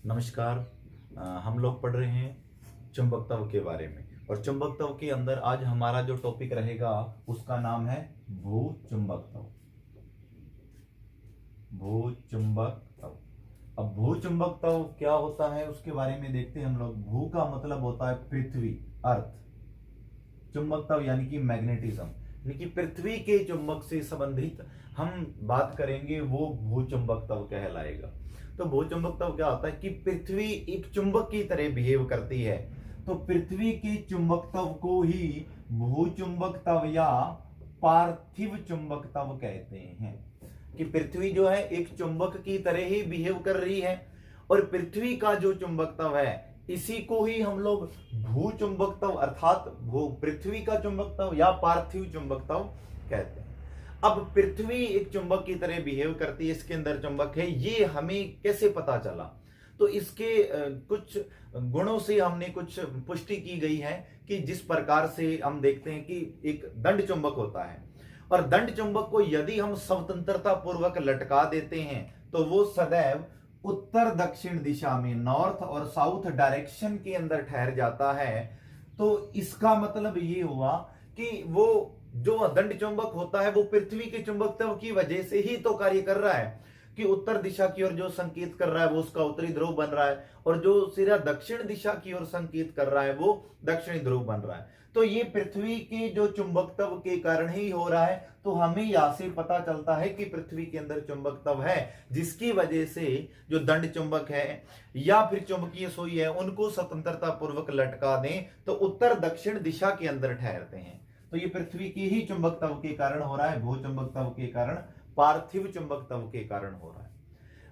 नमस्कार। हम लोग पढ़ रहे हैं चुंबकत्व के बारे में और चुंबकत्व के अंदर आज हमारा जो टॉपिक रहेगा उसका नाम है भूचुंबकत्व। भूचुंबकत्व। अब भूचुंबकत्व क्या होता है उसके बारे में देखते हैं हम लोग। भू का मतलब होता है पृथ्वी, अर्थ। चुंबकत्व यानी कि मैग्नेटिज्म, यानी कि पृथ्वी के चुंबक से संबंधित हम बात करेंगे, वो भूचुंबकत्व कहलाएगा। तो भूचुंबकत्व क्या होता है कि पृथ्वी एक चुंबक की तरह बिहेव करती है, तो पृथ्वी के चुंबकत्व को ही भूचुंबकत्व या पार्थिव चुंबकत्व कहते हैं। कि पृथ्वी जो है एक चुंबक की तरह ही बिहेव कर रही है और पृथ्वी का जो चुंबकत्व है इसी को ही हम लोग भूचुंबकत्व अर्थात पृथ्वी का चुंबकत्व या पार्थिव चुंबकत्व कहते हैं। अब पृथ्वी एक चुंबक की तरह बिहेव करती है, इसके अंदर चुंबक है, ये हमें कैसे पता चला? तो इसके कुछ गुणों से हमने कुछ पुष्टि की गई है कि जिस प्रकार से हम देखते हैं कि एक दंड चुंबक होता है और दंड चुंबक को यदि हम स्वतंत्रता पूर्वक लटका देते हैं तो वो सदैव उत्तर दक्षिण दिशा में, नॉर्थ और साउथ डायरेक्शन के अंदर ठहर जाता है। तो इसका मतलब ये हुआ कि वो जो दंड चुंबक होता है वो पृथ्वी के चुंबकत्व की वजह से ही तो कार्य कर रहा है कि उत्तर दिशा की ओर जो संकेत कर रहा है वो उसका उत्तरी ध्रुव बन रहा है और जो सिरा दक्षिण दिशा की ओर संकेत कर रहा है वो दक्षिणी ध्रुव बन रहा है। तो ये पृथ्वी के जो चुंबकत्व के कारण ही हो रहा है। तो हमें यहां से पता चलता है कि पृथ्वी के अंदर चुंबकत्व है, जिसकी वजह से जो दंड चुंबक है या फिर चुंबकीय सुई है उनको स्वतंत्रता पूर्वक लटका दें तो उत्तर दक्षिण दिशा के अंदर ठहरते हैं। तो ये पृथ्वी की ही चुंबकत्व के कारण हो रहा है, भूचुंबकत्व के कारण, पार्थिव चुंबकत्व के कारण हो रहा है।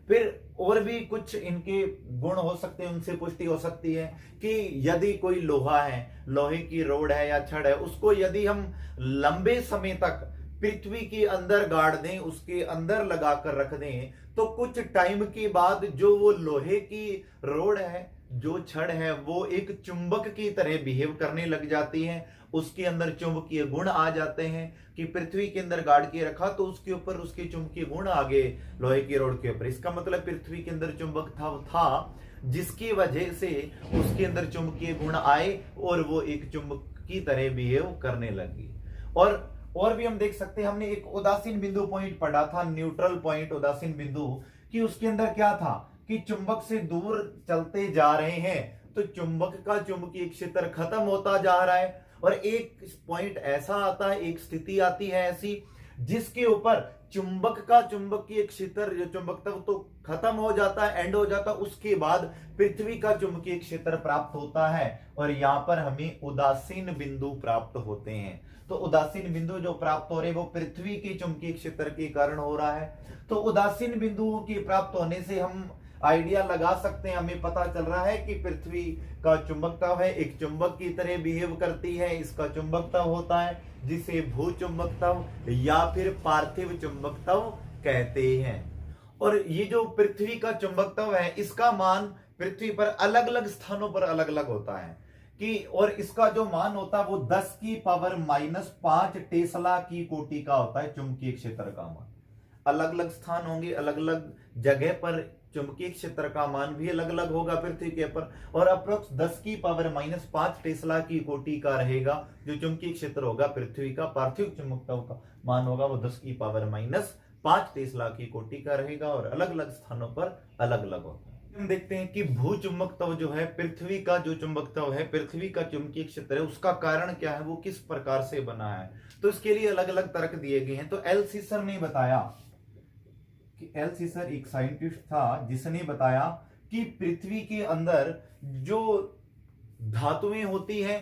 फिर और भी कुछ इनके गुण हो सकते हैं, उनसे पुष्टि हो सकती है कि यदि कोई लोहा है, लोहे की रोड है या छड़ है, उसको यदि हम लंबे समय तक पृथ्वी के अंदर गाड़ दें, उसके अंदर लगाकर रख दें, तो कुछ टाइम के बाद जो वो लोहे की रोड है, जो छड़ है, वो एक चुंबक की तरह बिहेव करने लग जाती है। उसके अंदर चुंबकीय गुण आ जाते हैं कि पृथ्वी के अंदर गाड़ के रखा तो उसके ऊपर उसके चुंबकीय गुण आ गए लोहे की रोड के ऊपर। इसका मतलब पृथ्वी के अंदर चुंबक था जिसकी वजह से उसके अंदर चुंबकीय गुण आए और वो एक चुंबक की तरह बिहेव करने लगी। और भी हम देख सकते हैं, हमने एक उदासीन बिंदु पॉइंट पढ़ा था, न्यूट्रल पॉइंट, उदासीन बिंदु, कि उसके अंदर क्या था कि चुंबक से दूर चलते जा रहे हैं तो चुंबक का चुंबकीय क्षेत्र खत्म होता जा रहा है और एक पॉइंट ऐसा आता है, एक स्थिति आती है ऐसी जिसके ऊपर चुंबक का चुंबकीय क्षेत्र, जो चुंबकत्व तो खत्म हो जाता है, एंड हो जाता है, उसके बाद पृथ्वी का चुंबकीय क्षेत्र प्राप्त होता है और यहां पर हमें उदासीन बिंदु प्राप्त होते हैं। तो उदासीन बिंदु जो प्राप्त हो रहे वो पृथ्वी के चुंबकीय क्षेत्र के कारण हो रहा है। तो उदासीन बिंदुओं के प्राप्त होने से हम आइडिया लगा सकते हैं, हमें पता चल रहा है कि पृथ्वी का चुंबकत्व है, एक चुंबक की तरह बिहेव करती है, इसका चुंबकत्व होता है जिसे भूचुंबकत्व या फिर पार्थिव चुंबकत्व कहते हैं। और ये जो पृथ्वी का चुंबकत्व है इसका मान पृथ्वी पर अलग अलग स्थानों पर अलग अलग होता है कि, और इसका जो मान होता है वो 10 की पावर -5 टेस्ला की कोटि का होता है। चुंबकीय क्षेत्र का मान अलग अलग स्थान होंगे, अलग अलग जगह पर चुंबकीय क्षेत्र का मान भी अलग अलग होगा पृथ्वी के ऊपर, और अप्रोक्स 10 की पावर -5 टेस्ला की कोटि का रहेगा जो चुंबकीय क्षेत्र होगा पृथ्वी का। पार्थिव चुंबकत्व का मान होगा वो 10 की पावर -5 टेस्ला की कोटि का रहेगा और अलग अलग स्थानों पर अलग अलग होता है। हम देखते हैं कि भूचुंबकत्व जो है, पृथ्वी का जो चुंबकत्व है, पृथ्वी का चुंबकीय क्षेत्र है, उसका कारण क्या है, वो किस प्रकार से बना है। तो इसके लिए अलग अलग तर्क दिए गए हैं। तो एल सीसर ने बताया कि, एल सीसर एक साइंटिस्ट था जिसने बताया कि पृथ्वी के अंदर जो धातुएं होती हैं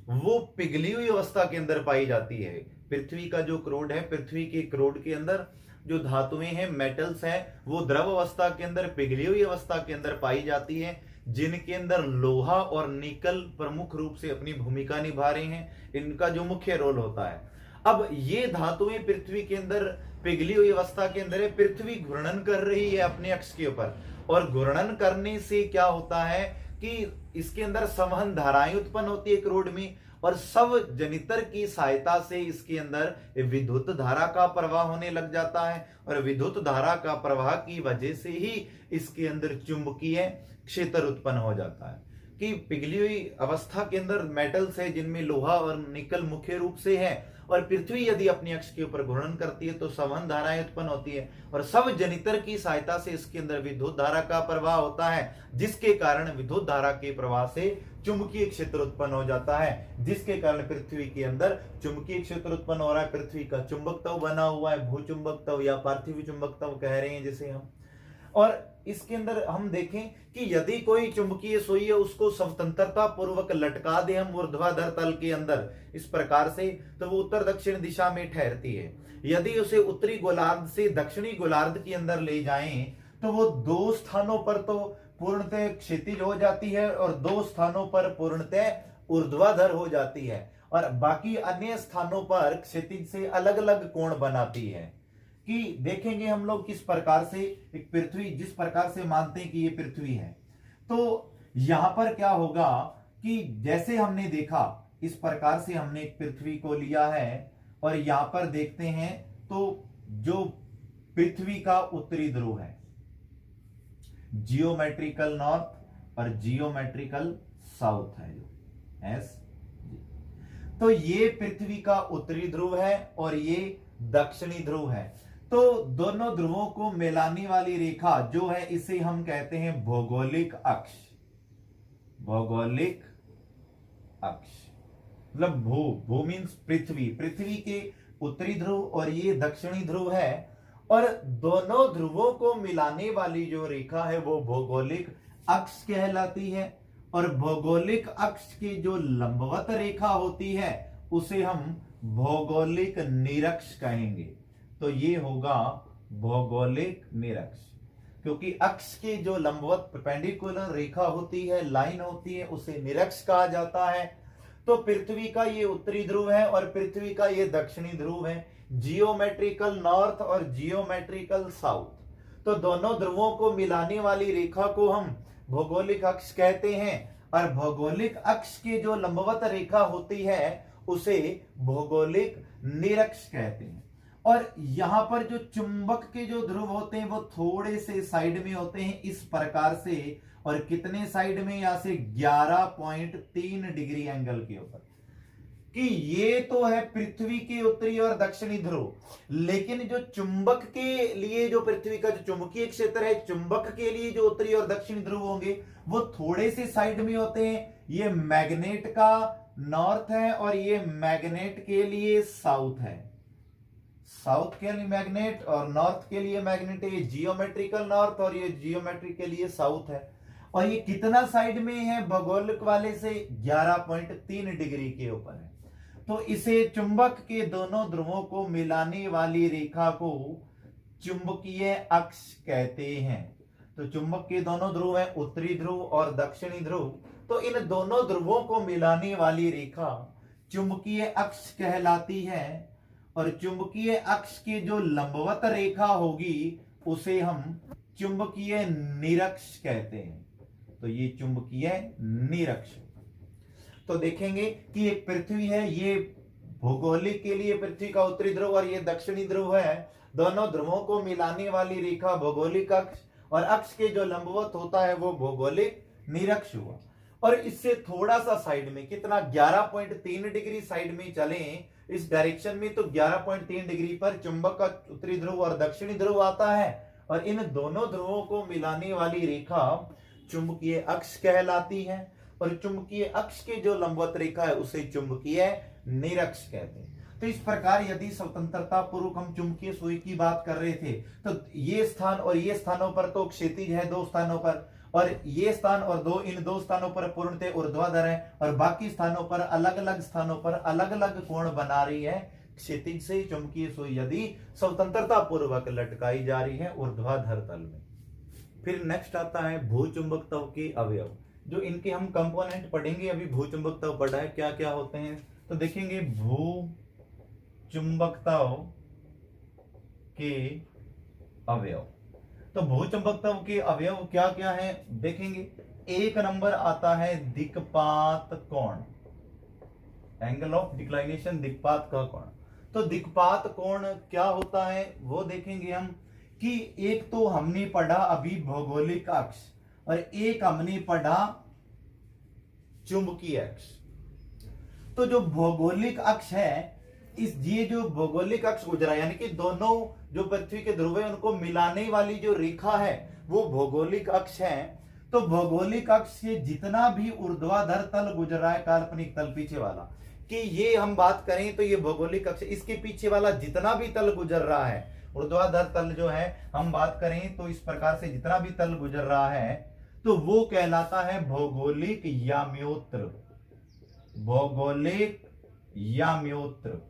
वो पिघली हुई अवस्था के अंदर पाई जाती है। पृथ्वी का जो क्रोड है, पृथ्वी के क्रोड के अंदर जो धातुएं हैं, मेटल्स हैं, वो द्रव अवस्था के अंदर, पिघली हुई अवस्था के अंदर पाई जाती है, जिनके अंदर लोहा और निकल प्रमुख रूप से अपनी भूमिका निभा रहे हैं। इनका जो मुख्य रोल होता है। अब ये धातुएं पृथ्वी के अंदर पिघली हुई अवस्था के अंदर है, पृथ्वी घूर्णन कर रही है अपने अक्ष के ऊपर, और घूर्णन करने से क्या होता है कि इसके अंदर संवहन धाराएं उत्पन्न होती है क्रोड में, और सब जनित्र की सहायता से इसके अंदर विद्युत धारा का प्रवाह होने लग जाता है, और विद्युत धारा का प्रवाह की वजह से ही इसके अंदर चुंबकीय क्षेत्र उत्पन्न हो जाता है। कि पिघली हुई अवस्था के अंदर मेटल्स है जिनमें लोहा और निकल मुख्य रूप से है, और पृथ्वी यदि अपनी अक्ष के ऊपर घूर्णन करती है तो संवहन धाराएं उत्पन्न होती है, और सब जनित्र की सहायता से इसके अंदर विद्युत धारा का प्रवाह होता है, जिसके कारण विद्युत धारा के प्रवाह से चुंबकीय क्षेत्र उत्पन्न हो जाता है, जिसके कारण पृथ्वी के अंदर चुंबकीय क्षेत्र उत्पन्न हो रहा है। पृथ्वी का चुंबकत्व बना हुआ है, भूचुंबकत्व या पार्थिव चुंबकत्व कह रहे हैं जिसे हम। और इसके अंदर हम देखें कि यदि कोई चुंबकीय सुई है उसको स्वतंत्रता पूर्वक लटका दे हम ऊर्ध्वाधर तल के अंदर इस प्रकार से, तो वो उत्तर दक्षिण दिशा में ठहरती है। यदि उसे उत्तरी गोलार्ध से दक्षिणी गोलार्ध के अंदर ले जाएं तो वो दो स्थानों पर तो पूर्णतः क्षैतिज हो जाती है और दो स्थानों पर पूर्णतः ऊर्ध्वाधर हो जाती है, और बाकी अन्य स्थानों पर क्षैतिज से अलग अलग कोण बनाती है। कि देखेंगे हम लोग किस प्रकार से एक पृथ्वी, जिस प्रकार से मानते हैं कि ये पृथ्वी है, तो यहां पर क्या होगा कि जैसे हमने देखा इस प्रकार से हमने एक पृथ्वी को लिया है, और यहां पर देखते हैं तो जो पृथ्वी का उत्तरी ध्रुव है जियोमेट्रिकल नॉर्थ और जियोमेट्रिकल साउथ है जो एस, तो ये पृथ्वी का उत्तरी ध्रुव है और ये दक्षिणी ध्रुव है। तो दोनों ध्रुवों को मिलाने वाली रेखा जो है इसे हम कहते हैं भौगोलिक अक्ष। भौगोलिक अक्ष मतलब भू मीन्स पृथ्वी, पृथ्वी के उत्तरी ध्रुव और ये दक्षिणी ध्रुव है, और दोनों ध्रुवों को मिलाने वाली जो रेखा है वो भौगोलिक अक्ष कहलाती है। और भौगोलिक अक्ष की जो लंबवत रेखा होती है उसे हम भौगोलिक निरक्ष कहेंगे। तो ये होगा भौगोलिक निरक्ष, क्योंकि अक्ष की जो लंबवत परपेंडिकुलर रेखा होती है, लाइन होती है, उसे निरक्ष कहा जाता है। तो पृथ्वी का ये उत्तरी ध्रुव है और पृथ्वी का ये दक्षिणी ध्रुव है, जियोमेट्रिकल नॉर्थ और जियोमेट्रिकल साउथ। तो दोनों ध्रुवों को मिलाने वाली रेखा को हम भौगोलिक अक्ष कहते हैं, और भौगोलिक अक्ष की जो लंबवत रेखा होती है उसे भौगोलिक निरक्ष कहते हैं। और यहां पर जो चुंबक के जो ध्रुव होते हैं वो थोड़े से साइड में होते हैं इस प्रकार से, और कितने साइड में, यहां से 11.3 डिग्री एंगल के ऊपर। कि ये तो है पृथ्वी के उत्तरी और दक्षिणी ध्रुव, लेकिन जो चुंबक के लिए जो पृथ्वी का जो चुंबकीय क्षेत्र है, चुंबक के लिए जो उत्तरी और दक्षिणी ध्रुव होंगे वो थोड़े से साइड में होते हैं। ये मैग्नेट का नॉर्थ है और ये मैग्नेट के लिए साउथ है। साउथ के लिए मैग्नेट और नॉर्थ के लिए मैग्नेट है। ये जियोमेट्रिकल नॉर्थ और ये जियोमेट्रिक के लिए साउथ है। और ये कितना साइड में है भौगोलिक वाले से? 11.3 डिग्री के ऊपर है। तो इसे चुंबक के दोनों ध्रुवों को मिलाने वाली रेखा को चुंबकीय अक्ष कहते हैं। तो चुंबक के दोनों ध्रुव हैं, उत्तरी ध्रुव और दक्षिणी ध्रुव। तो इन दोनों ध्रुवों को मिलाने वाली रेखा चुंबकीय अक्ष कहलाती है। और चुंबकीय अक्ष की जो लंबवत रेखा होगी उसे हम चुंबकीय निरक्ष कहते हैं। तो ये चुंबकीय निरक्ष। तो देखेंगे कि एक पृथ्वी है, ये भौगोलिक के लिए पृथ्वी का उत्तरी ध्रुव और ये दक्षिणी ध्रुव है। दोनों ध्रुवों को मिलाने वाली रेखा भौगोलिक अक्ष, और अक्ष के जो लंबवत होता है वो भौगोलिक निरक्ष हुआ। और इससे थोड़ा सा साइड में, कितना, 11.3 डिग्री साइड में चलें इस डायरेक्शन में, तो 11.3 डिग्री पर चुंबक का उत्तरी ध्रुव और दक्षिणी ध्रुव आता है। और इन दोनों ध्रुवों को मिलाने वाली रेखा चुंबकीय अक्ष कहलाती है। और चुंबकीय अक्ष की जो लंबवत रेखा है उसे चुंबकीय निरक्ष कहते हैं। तो इस प्रकार यदि स्वतंत्रता पूर्वक हम चुंबकीय सुई की बात कर रहे थे तो ये स्थान और ये स्थानों पर तो क्षैतिज है 2 स्थानों पर, और ये स्थान और इन दो स्थानों पर पूर्णतः ऊर्ध्वाधर है, और बाकी स्थानों पर अलग अलग स्थानों पर अलग अलग कोण बना रही है क्षैतिज से चुंबकीय सुई यदि स्वतंत्रता पूर्वक लटकाई जा रही है ऊर्ध्वाधर तल में। फिर नेक्स्ट आता है भूचुंबकत्व के अवयव, जो इनके हम कंपोनेंट पढ़ेंगे। अभी भूचुंबकत्व पढ़ा है, क्या क्या होते हैं तो देखेंगे। भूचुंबकत्व के अवयव, तो भूचुंबकत्व के अवयव क्या क्या है देखेंगे। 1 नंबर आता है दिक्पात कोण, एंगल ऑफ डिक्लाइनेशन, दिक्पात का कोण। तो दिक्पात कोण क्या होता है वो देखेंगे हम, कि एक तो हमने पढ़ा अभी भौगोलिक अक्ष, और एक हमने पढ़ा चुंबकीय अक्ष। तो जो भौगोलिक अक्ष है, ये जो भौगोलिक अक्ष गुजरा, यानी कि दोनों जो पृथ्वी के ध्रुव है उनको मिलाने वाली जो रेखा है वो भौगोलिक अक्ष है। तो भौगोलिक अक्ष से जितना भी ऊर्ध्वाधर तल गुजर रहा है, काल्पनिक तल पीछे वाला, कि ये हम बात करें तो ये भौगोलिक अक्ष, इसके पीछे वाला जितना भी तल गुजर रहा है, ऊर्ध्वाधर तल जो है हम बात करें तो इस प्रकार से जितना भी तल गुजर रहा है तो वो कहलाता है भौगोलिक याम्योत्र। भौगोलिक याम्योत्र।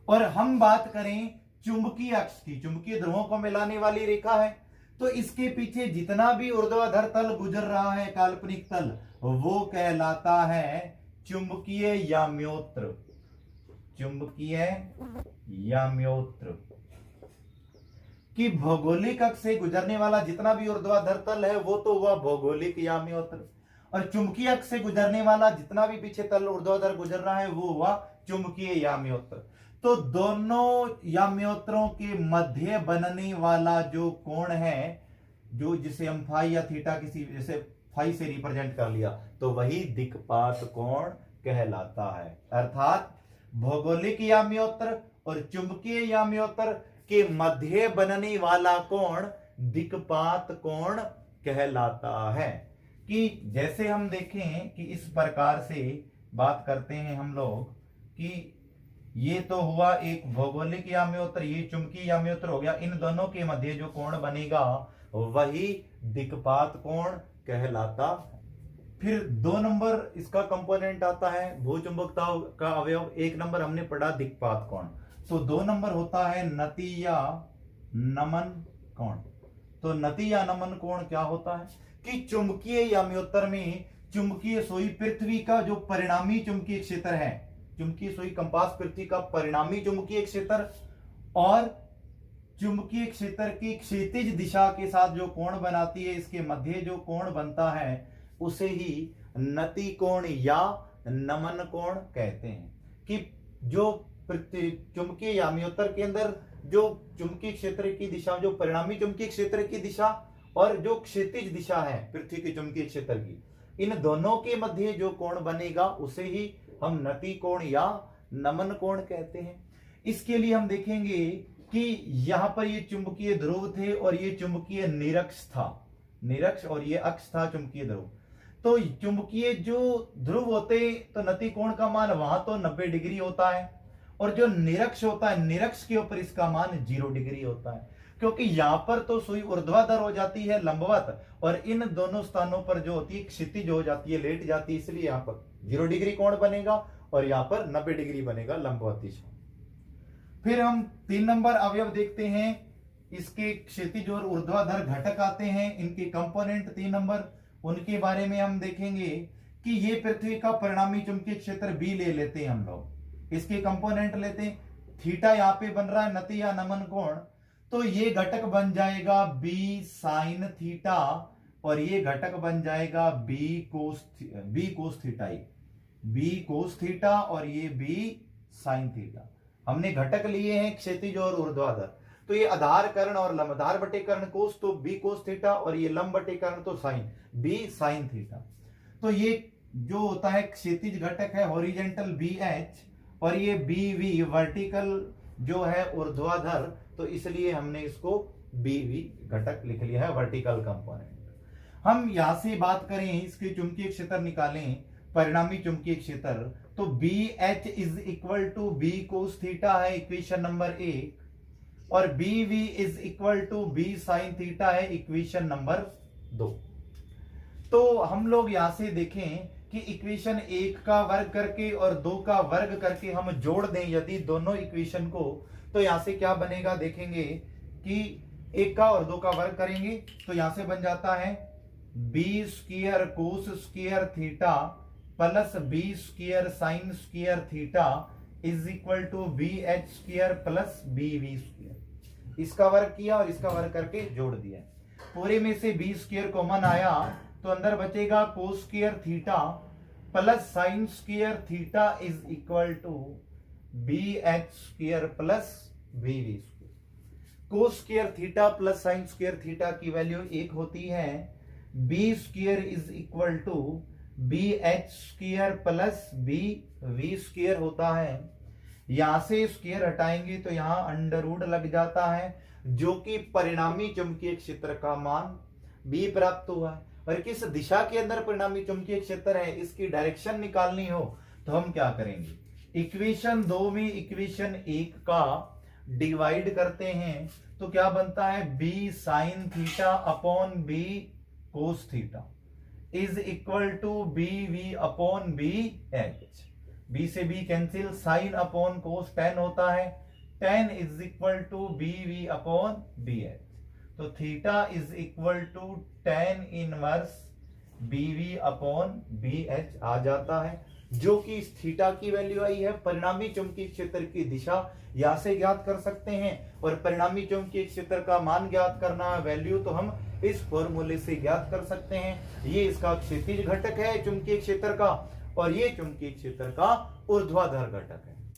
और हम बात करें चुंबकीय अक्ष की, चुंबकीय ध्रुवों को मिलाने वाली रेखा है, तो इसके पीछे जितना भी ऊर्ध्वाधर तल गुजर रहा है, काल्पनिक तल, वो कहलाता है चुंबकीय याम्योत्र। चुंबकीय याम्योत्र। कि भौगोलिक अक्ष से गुजरने वाला जितना भी ऊर्ध्वाधर तल है वो तो हुआ भौगोलिक याम्योत्र, और चुंबकीय अक्ष से गुजरने वाला जितना भी पीछे तल ऊर्ध्वाधर गुजर रहा है वो हुआ चुंबकीय याम्योत्र। तो दोनों याम्योत्रों के मध्य बनने वाला जो कोण है, जो जिसे हम फाई या थीटा किसी जैसे फाई से रिप्रेजेंट कर लिया, तो वही दिक्पात कोण कहलाता है। अर्थात भौगोलिक याम्योत्र और चुंबकीय याम्योत्र के मध्य बनने वाला कोण दिक्पात कोण कहलाता है। कि जैसे हम देखें कि इस प्रकार से बात करते हैं हम लोग, कि ये तो हुआ एक भौगोलिक याम्योत्र, ये चुंबकीय याम्योत्र हो गया, इन दोनों के मध्य जो कोण बनेगा वही दिक्पात कोण कहलाता। फिर 2 नंबर इसका कंपोनेंट आता है भूचुंबकता का अवयव। 1 नंबर हमने पढ़ा दिक्पात कोण, तो 2 नंबर होता है नति या नमन कोण। तो नति या नमन कोण क्या होता है कि चुंबकीय याम्योत्र में चुंबकीय सुई पृथ्वी का जो परिणामी चुंबकीय क्षेत्र है, चुंबकीय सुई कंपास पृथ्वी का परिणामी चुंबकीय क्षेत्र, और चुंबकीय क्षेत्र की क्षैतिज दिशा के साथ जो कोण बनाती है, इसके मध्य जो कोण बनता है उसे ही नति कोण या नमन कोण कहते हैं। कि जो चुंबकीय याम्योत्र के अंदर जो चुंबकीय क्षेत्र की दिशा, जो परिणामी चुंबकीय क्षेत्र की दिशा और जो क्षैतिज दिशा है पृथ्वी के चुंबकीय क्षेत्र की, इन दोनों के मध्य जो कोण बनेगा उसे ही हम नति कोण या नमन कोण कहते हैं। इसके लिए हम देखेंगे कि यहां पर ये चुंबकीय ध्रुव थे और ये चुंबकीय निरक्ष था, निरक्ष, और ये अक्ष था चुंबकीय ध्रुव। तो चुंबकीय जो ध्रुव होते तो नति कोण का मान वहां तो 90 डिग्री होता है, और जो निरक्ष होता है, निरक्ष के ऊपर इसका मान 0 डिग्री होता है, क्योंकि यहां पर तो सुई ऊर्ध्वाधर हो जाती है लंबवत, और इन दोनों स्थानों पर जो होती है क्षितिज हो जाती है, लेट जाती है, इसलिए यहां पर 0 डिग्री कोण बनेगा और यहां पर 90 डिग्री बनेगा लंबवत दिशा। फिर हम 3 नंबर अवयव देखते हैं, इसके क्षैतिज और ऊर्ध्वाधर घटक आते हैं, इनके कंपोनेंट 3 नंबर, उनके बारे में हम देखेंगे कि ये पृथ्वी का परिणामी चुंबकीय क्षेत्र बी ले लेते हैं हम लोग, इसके कंपोनेंट लेते हैं, थीटा यहाँ पे बन रहा है नति या नमन कोण, तो ये घटक बन जाएगा बी साइन थीटा, और ये घटक बन जाएगा B cos theta, B cos theta, और ये बी साइन थीटा। हमने घटक लिए हैं क्षैतिज और ऊर्ध्वाधर, तो ये आधार कर्ण और लंब, आधार बटे कर्ण कोस तो बी कोस थीटा, और ये लंब बटे कर्ण तो साइन, बी साइन थीटा। तो ये जो होता है क्षैतिज घटक है हॉरिजेंटल बी एच, और ये बी वी वर्टिकल जो है ऊर्ध्वाधर, तो इसलिए हमने इसको बी वी घटक लिख लिया है, वर्टिकल कंपोनेंट। हम यहां से बात करें इसके चुंबकीय क्षेत्र निकालें, परिणामी चुंबकीय क्षेत्र, तो B H is equal to B cos theta है इक्वेशन नंबर 1, और B V is equal to B sine theta है इक्वेशन नंबर 2। तो हम लोग यहां से देखें कि इक्वेशन 1 का वर्ग करके और 2 का वर्ग करके हम जोड़ दें यदि दोनों इक्वेशन को, तो यहां से क्या बनेगा देखेंगे कि 1 का और 2 का वर्ग करेंगे तो यहां से बन जाता है B square cos square theta plus B square sine square theta is equal to B H square plus B V square. इसका वर्ग किया और इसका वर्ग करके जोड़ दिया, पूरे में से बी स्क्वायर कॉमन आया तो अंदर बचेगा cos square theta plus sine square theta is equal to B H square plus B V square. Cos square theta plus sine square theta की वैल्यू एक होती है, B square is equal to B H square plus B V square होता है। यहां से square हटाएंगे तो यहां अंडर रूट लग जाता है, जो कि परिणामी चुंबकीय क्षेत्र का मान बी प्राप्त हुआ। और किस दिशा के अंदर परिणामी चुंबकीय क्षेत्र है, इसकी डायरेक्शन निकालनी हो तो हम क्या करेंगे, इक्वेशन 2 में इक्वेशन 1 का डिवाइड करते हैं तो क्या बनता है, B sine theta upon B cos theta is equal to B V upon B H. B से B cancel, sine upon cos tan होता है, tan is equal to B V upon B H. तो theta is equal to tan inverse B V upon B H आ जाता है, जो कि इस थीटा की वैल्यू आई है। परिणामी चुंबकीय क्षेत्र की दिशा यहां से ज्ञात कर सकते हैं, और परिणामी चुंबकीय क्षेत्र का मान ज्ञात करना है, वैल्यू, तो हम इस फॉर्मूले से ज्ञात कर सकते हैं। ये इसका क्षैतिज घटक है चुंबकीय क्षेत्र का, और ये चुंबकीय क्षेत्र का ऊर्ध्वाधर घटक है।